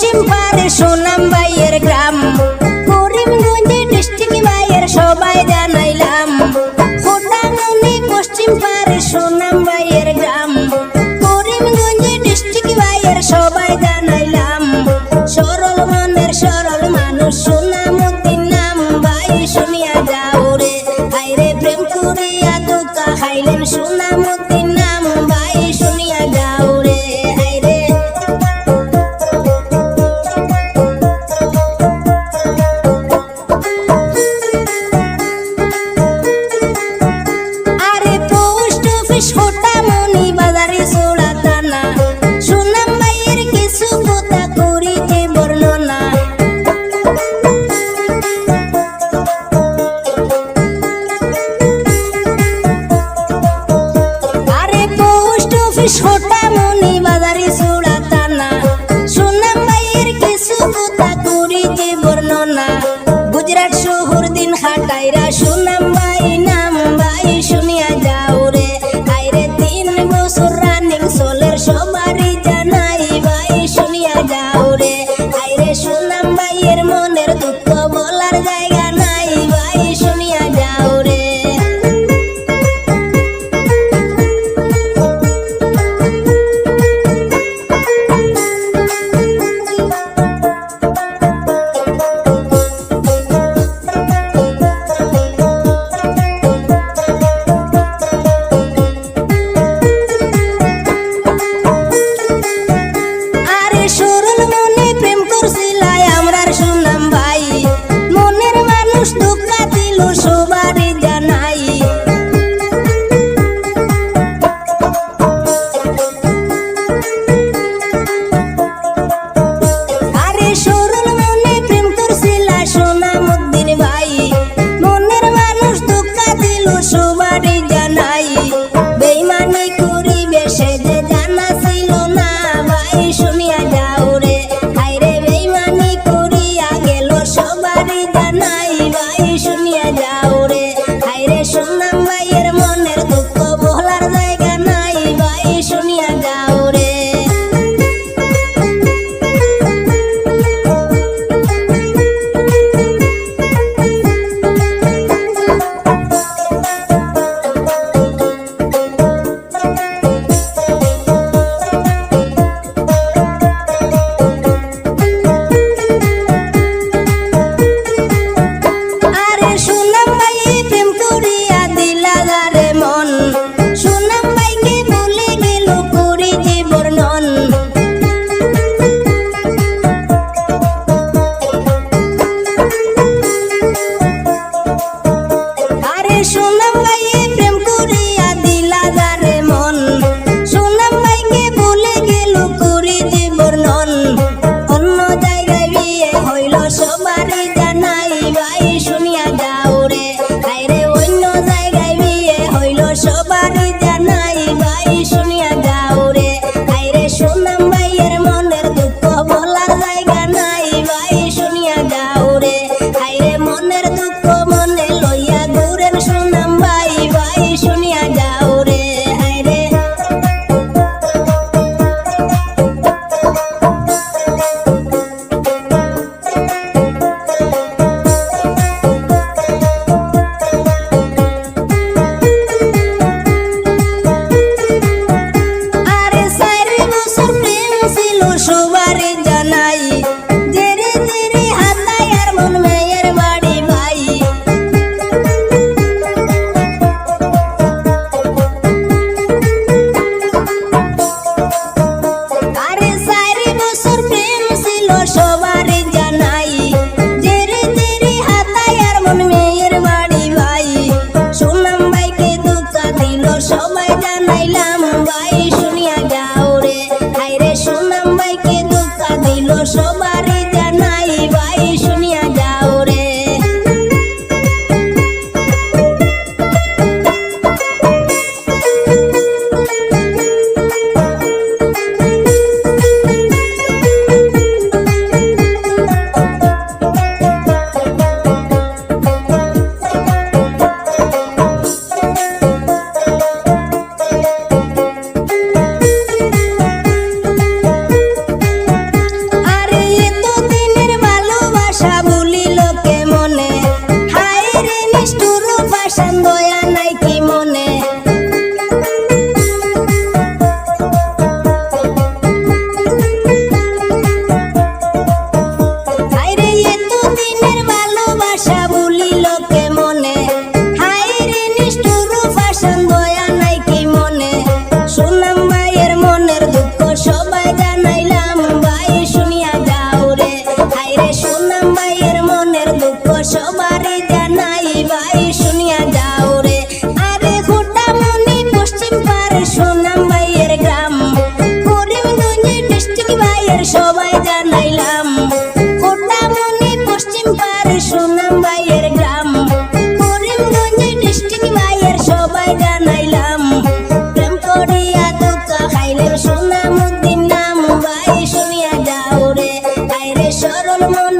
পশ্চিম পারে সুনাম ভাইয়ের গ্রাম, করিমগঞ্জ ডিস্ট্রিক্ট ভাইয়ের সবাই জানাইলাম। ফোটাঙ্গনি পশ্চিম পারে সুনাম ভাইয়ের গ্রাম, করিমগঞ্জ ডিস্ট্রিক্ট ভাইয়ের সবাই জানাইলাম। সরল মনের সরল মানুষ সুনামুদ্দিন নাম, ভাই শুনিয়া যাও রে। হায়রে প্রেম করিয়া ধোঁকা খাইলেন সুনামুদ্দিন নাম, ভাই শুনিয়া যাও রে। হায়রে আরে পোস্ট অফিস ফোটামনি বাজারে সোড়া টানা, সুনাম ভাইয়ের কিছু কথা করিতে বর্ণনা। আরে পোস্ট অফিস ফোটামনি বাজারে সোড়া টানা, সুনাম ভাইয়ের কিছু কথা করিতে বর্ণনা। গুজরাট শহর দিন হাটাইরা সুনাম ভাই নাম, ভাই শুনিয়া যাও রে। হায়রে 3 বছর রানিং সোলের সবারই জানাই, ভাই শুনিয়া যাও রে। হায়রে সুনাম ভাইয়ের মনের দুঃখ বলার জায়গা নাই, ভাই শুনিয়া যাও রে। মন